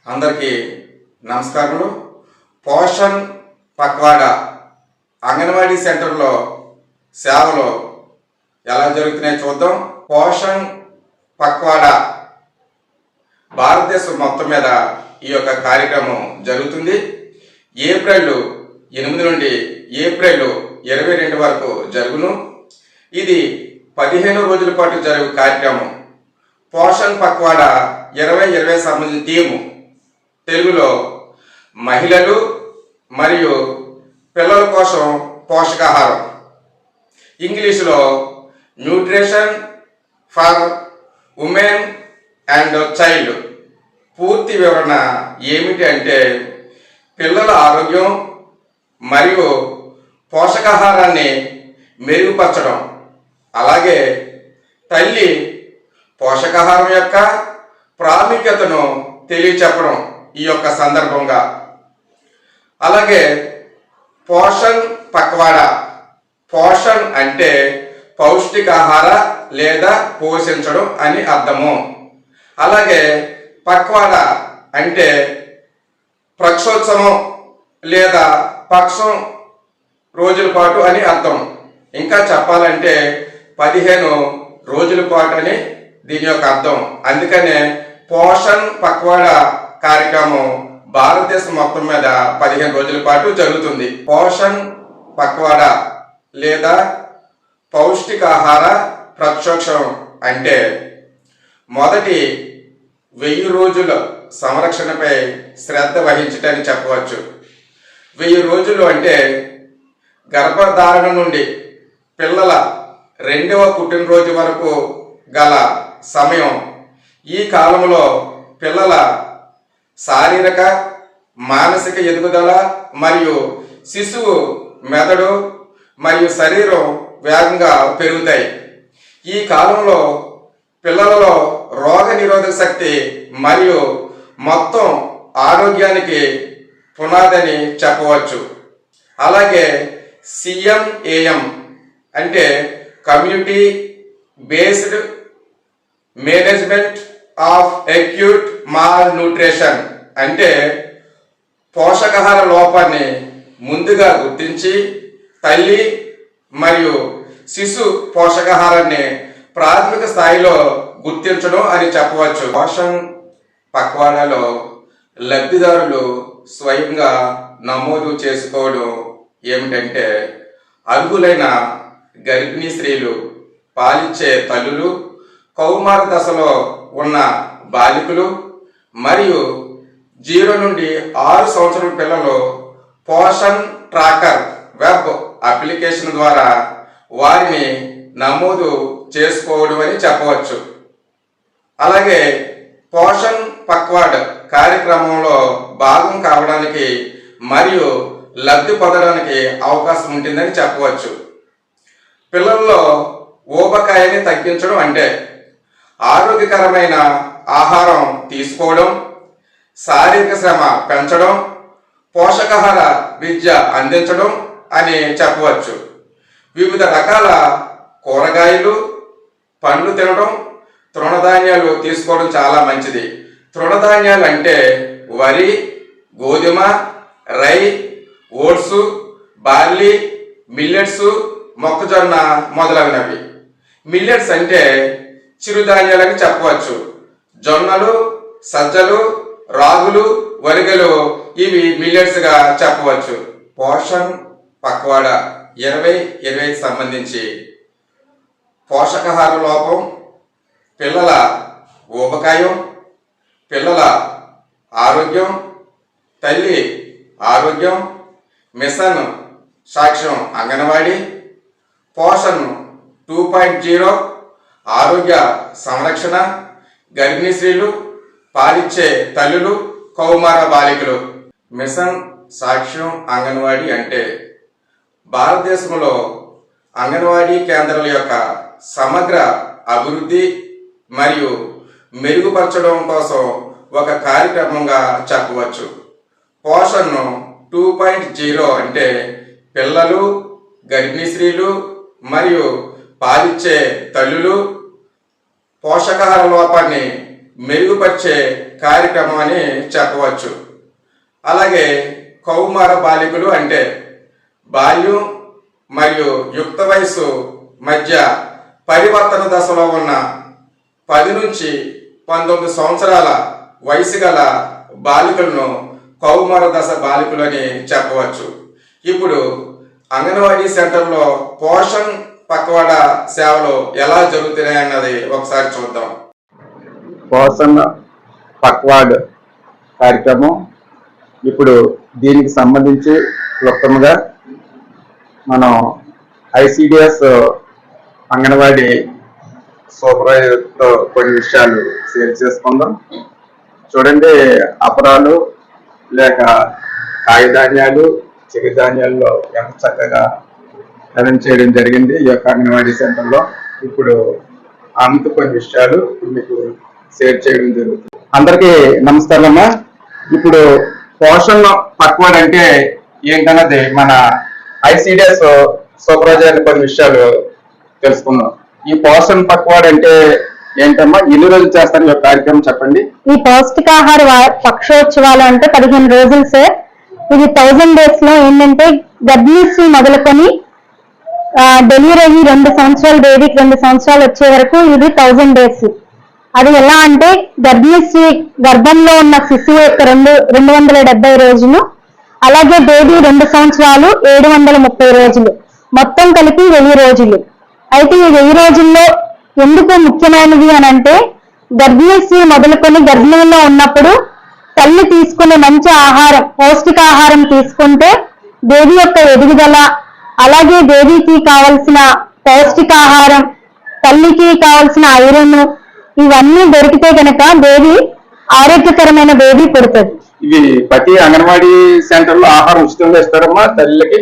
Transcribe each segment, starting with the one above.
అందరికీ నమస్కారములు. పోషణ్ పక్వాడా అంగన్వాడీ సెంటర్లో సేవలు ఎలా జరుగుతున్నాయో చూద్దాం. పోషణ్ పక్వాడా భారతదేశం మొత్తం మీద ఈ యొక్క కార్యక్రమం జరుగుతుంది. ఏప్రిల్ 8 నుండి ఏప్రిల్ 22 వరకు జరుగును. ఇది 15 రోజుల పాటు జరుగు కార్యక్రమం. పోషణ్ పక్వాడా 2020 సంబంధించిన టీము తెలుగులో మహిళలు మరియు పిల్లల కోసం పోషకాహారం, ఇంగ్లీషులో nutrition for women and child. పూర్తి వివరణ ఏమిటి అంటే పిల్లల ఆరోగ్యం మరియు పోషకాహారాన్ని మెరుగుపరచడం, అలాగే తల్లి పోషకాహారం యొక్క ప్రాముఖ్యతను తెలియచెప్పడం ఈ యొక్క సందర్భంగా. అలాగే పోషణ్ పక్వాడా, పోషణ్ అంటే పౌష్టికాహార లేదా పోషించడం అని అర్థము. అలాగే పక్వాడా అంటే పక్షోత్సవం లేదా పక్షం రోజుల పాటు అని అర్థం. ఇంకా చెప్పాలంటే 15 రోజుల పాటు అని దీని యొక్క అర్థం. అందుకనే పోషణ్ పక్వాడా కార్యక్రమం భారతదేశం మొత్తం మీద 15 రోజుల పాటు జరుగుతుంది. పోషణ్ పక్వాడా లేదా పౌష్టికాహార ప్రక్షోక్షం అంటే మొదటి 1000 రోజుల సంరక్షణపై శ్రద్ధ వహించటని చెప్పవచ్చు. 1000 రోజులు అంటే గర్భధారణ నుండి పిల్లల 2వ పుట్టినరోజు వరకు గల సమయం. ఈ కాలంలో పిల్లల శారీరక మానసిక ఎదుగుదల మరియు శిశువు మెదడు మరియు శరీరం వేగంగా పెరుగుతాయి. ఈ కాలంలో పిల్లలలో రోగ నిరోధక శక్తి మరియు మొత్తం ఆరోగ్యానికి పునాదని చెప్పవచ్చు. అలాగే CMAM అంటే community based management of acute mall nutrition అంటే పోషకాహార లోపాన్ని ముందుగా గుర్తించి తల్లి మరియు శిశు పోషకాహారాన్ని ప్రాథమిక స్థాయిలో గుర్తించడం అని చెప్పవచ్చు. పోషణ్ పక్వాడాలో లబ్ధిదారులు స్వయంగా నమోదు చేసుకోవడం ఏమిటంటే అర్హులైన గర్భిణీ స్త్రీలు, పాలిచ్చే తల్లులు, కౌమార దశలో ఉన్న బాలికలు మరియు 0 నుండి 6 సంవత్సరాల పిల్లలు పోషణ్ ట్రాకర్ వెబ్ అప్లికేషన్ ద్వారా వారిని నమోదు చేసుకోవడం అని చెప్పవచ్చు. అలాగే పోషణ్ పక్వాడా కార్యక్రమంలో భాగం కావడానికి మరియు లబ్ధి పొందడానికి అవకాశం ఉంటుందని చెప్పవచ్చు. పిల్లల్లో ఊబకాయాన్ని తగ్గించడం అంటే ఆరోగ్యకరమైన ఆహారం తీసుకోవడం, శారీరక శ్రమ పెంచడం, పోషకాహార విద్య అందించడం అని చెప్పవచ్చు. వివిధ రకాల కూరగాయలు, పండ్లు తినడం, తృణధాన్యాలు తీసుకోవడం చాలా మంచిది. తృణధాన్యాలు అంటే వరి, గోధుమ, రై, ఓట్స్, బార్లీ, మిల్లెట్స్, మొక్కజొన్న మొదలగునవి. మిల్లెట్స్ అంటే చిరుధాన్యాలని చెప్పవచ్చు. జొన్నలు, సజ్జలు, రాగులు, వరిగలు ఇవి మిల్లెట్స్గా చెప్పవచ్చు. పోషణ్ పక్వాడా 2020 సంబంధించి పోషకాహార లోపం, పిల్లల ఊబకాయం, పిల్లల ఆరోగ్యం, తల్లి ఆరోగ్యం, మిషన్ సాక్ష్యం అంగన్వాడీ, పోషణ్ 2.0 ఆరోగ్య సంరక్షణ, గర్భిణీ స్త్రీలు, పాలిచ్చే తల్లులు, కౌమార బాలికలు. మిషన్ సాక్ష్యం అంగన్వాడీ అంటే భారతదేశంలో అంగన్వాడీ కేంద్రాల యొక్క సమగ్ర అభివృద్ధి మరియు మెరుగుపరచడం కోసం ఒక కార్యక్రమంగా చెప్పవచ్చు. పోషణ్ 2.0 అంటే పిల్లలు, గర్భిణీ స్త్రీలు మరియు పాలిచ్చే తల్లులు పోషకాహార లోపాన్ని మెరుగుపరిచే కార్యక్రమం అని చెప్పవచ్చు. అలాగే కౌమార బాలికలు అంటే బాల్యం మరియు యుక్త వయసు మధ్య పరివర్తన దశలో ఉన్న 10 నుంచి 19 సంవత్సరాల వయసు గల బాలికలను కౌమార దశ బాలికలు అని చెప్పవచ్చు. ఇప్పుడు అంగన్వాడీ సెంటర్లో పోషణ్ పక్వాడా సేవలు ఎలా జరుగుతున్నాయి అన్నది ఒకసారి చూద్దాం. పోషణ్ పక్వాడ్ కార్యక్రమం ఇప్పుడు దీనికి సంబంధించి క్లుప్తంగా మనం ఐసిడిఎస్ అంగన్వాడీ సూపర్వైజర్తో కొన్ని విషయాలు షేర్ చేసుకుందాం. చూడండి, అపరాలు లేక కాయధాన్యాలు చిరుధాన్యాల్లో ఎంత చక్కగా అరేంజ్ చేయడం జరిగింది ఈ యొక్క అంగన్వాడీ సెంటర్లో. ఇప్పుడు అంత కొన్ని విషయాలు మీకు షేర్ చేయడం జరుగుతుంది. అందరికీ నమస్కారం అమ్మా. ఇప్పుడు పోషణ్ పక్వాడ్ అంటే ఏంటన్నది మన ఐసిడిఎస్ సూపర్వైజర్ కొన్ని విషయాలు తెలుసుకుందాం. ఈ పోషణ్ పక్వాడ్ అంటే ఏంటమ్మా, ఎన్ని రోజులు చేస్తారు ఈ కార్యక్రమం చెప్పండి. ఈ పౌష్టికాహార పక్షోత్సవాలు అంటే 15 రోజులు సార్. ఇది 1000 days లో ఏంటంటే గర్భిణీ స్త్రీ మొదలుకొని డెలివరీ అయ్యి 2 సంవత్సరాలు, బేబీకి 2 సంవత్సరాలు వచ్చే వరకు ఇది 1000 days. అది ఎలా అంటే గర్భిణీ స్త్రీ గర్భంలో ఉన్న శిశువు యొక్క 270 రోజులు, అలాగే బేబీ 2 సంవత్సరాలు 730 రోజులు, మొత్తం కలిపి 1000 రోజులు. అయితే ఈ 1000 రోజుల్లో ఎందుకు ముఖ్యమైనది అని అంటే గర్భిణీ స్త్రీ మొదలుకొని గర్భిణీలో ఉన్నప్పుడు తల్లి తీసుకునే మంచి ఆహారం, పౌష్టికాహారం తీసుకుంటే బేబీ యొక్క ఎదుగుదల, అలాగే బేబీకి కావలసిన పౌష్టికాహారం, తల్లికి కావలసిన ఐరన్ ఇవన్నీ దొరికితే కనుక బేబీ ఆరోగ్యకరమైన బేబీ పుడుతుంది. ఇవి ప్రతి అంగన్వాడీ సెంటర్ లో ఆహారం ఉచితంగా ఇస్తారమ్మా తల్లికి,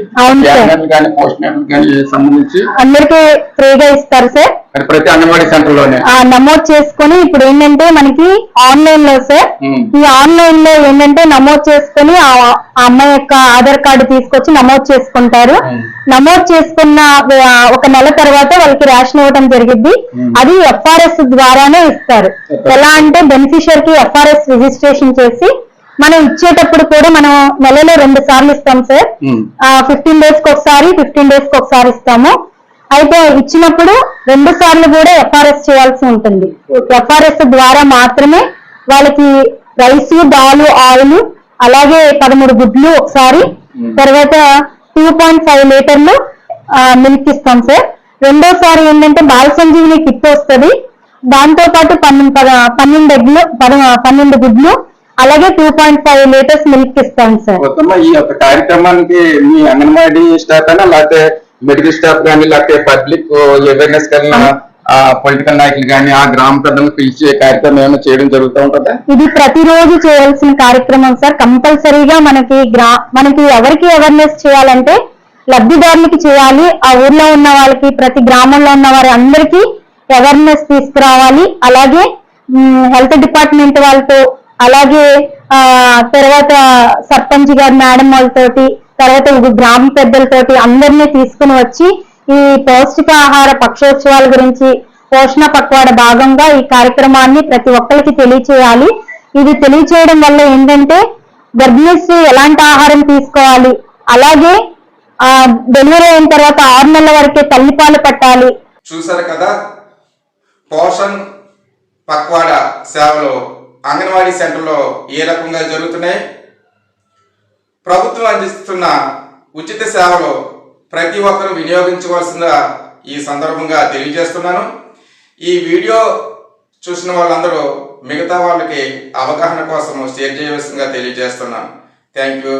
కానీ పోషణలకు కానీ సంబంధించి అందరికీ ఫ్రీగా ఇస్తారు సార్. ప్రతి అంగన్వాడీ సెంటర్ లోనే నమోదు చేసుకుని ఇప్పుడు ఏంటంటే మనకి ఆన్లైన్ లో సార్, ఈ ఆన్లైన్ లో ఏంటంటే నమోదు చేసుకుని ఆ అమ్మాయి యొక్క ఆధార్ కార్డు తీసుకొచ్చి నమోదు చేసుకుంటారు. నమోదు చేసుకున్న 1 నెల తర్వాత వాళ్ళకి రేషన్ ఇవ్వడం జరిగింది. అది ఎఫ్ఆర్ఎస్ ద్వారానే ఇస్తారు. ఎలా అంటే బెనిఫిషియర్ ఎఫ్ఆర్ఎస్ రిజిస్ట్రేషన్ చేసి మనం ఇచ్చేటప్పుడు కూడా మనం నెలలో 2 సార్లు ఇస్తాం సార్. 15 days కి ఒకసారి, 15 days కి ఒకసారి ఇస్తాము. అయితే ఇచ్చినప్పుడు 2 సార్లు కూడా ఎఫ్ఆర్ఎస్ చేయాల్సి ఉంటుంది. ఎఫ్ఆర్ఎస్ ద్వారా మాత్రమే వాళ్ళకి రైస్, దాలు, ఆయిల్, అలాగే 13 గుడ్లు ఒకసారి, తర్వాత 2.5 లీటర్లు మిల్క్ ఇస్తాం సార్. రెండోసారి ఏంటంటే బాల సంజీవిని కిట్ వస్తుంది. దాంతో పాటు 12 గుడ్లు, అలాగే 2.5 లీటర్స్ మిల్క్ ఇస్తాం సార్. ఈ యొక్క కార్యక్రమానికి మీ అంగన్వాడీ స్టాఫ్ అయినా లేకపోతే మెడికల్ స్టాఫ్ కానీ లేకపోతే పబ్లిక్ అవేర్నెస్ కలిగిన పొలిటికల్ నాయకులు కానీ ఆ గ్రామ ప్రజలను పిలిచే కార్యక్రమం ఏమైనా చేయడం జరుగుతూ ఉంటుందా? ఇది ప్రతిరోజు చేయాల్సిన కార్యక్రమం సార్. కంపల్సరీగా మనకి ఎవరికి అవేర్నెస్ చేయాలంటే లబ్ధిదారులకి చేయాలి. ఆ ఊర్లో ఉన్న వాళ్ళకి, ప్రతి గ్రామంలో ఉన్న వారి అందరికీ అవేర్నెస్ తీసుకురావాలి. అలాగే హెల్త్ డిపార్ట్మెంట్ వాళ్ళతో, అలాగే తర్వాత సర్పంచ్ గారు మేడం వాళ్ళతోటి, తర్వాత గ్రామ పెద్దలతోటి అందరినీ తీసుకుని వచ్చి ఈ పౌష్టికాహార పక్షోత్సవాల గురించి పోషణ పక్వాడ భాగంగా ఈ కార్యక్రమాన్ని ప్రతి ఒక్కరికి తెలియచేయాలి. ఇది తెలియచేయడం వల్ల ఏంటంటే గర్భిణీ స్త్రీ ఎలాంటి ఆహారం తీసుకోవాలి, అలాగే డెలివరీ అయిన తర్వాత 6 నెలల వరకే తల్లిపాలు పట్టాలి. చూసారు కదా, పోషణ్ పక్వాడ సేవలు అంగన్వాడీ సెంటర్లో ఏ రకంగా జరుగుతున్నాయి. ప్రభుత్వం అందిస్తున్న ఉచిత సేవలు ప్రతి ఒక్కరూ వినియోగించవలసిందిగా ఈ సందర్భంగా తెలియజేస్తున్నాను. ఈ వీడియో చూసిన వాళ్ళందరూ మిగతా వాళ్ళకి అవగాహన కోసం షేర్ చేయవలసిందిగా తెలియజేస్తున్నాను. Thank you.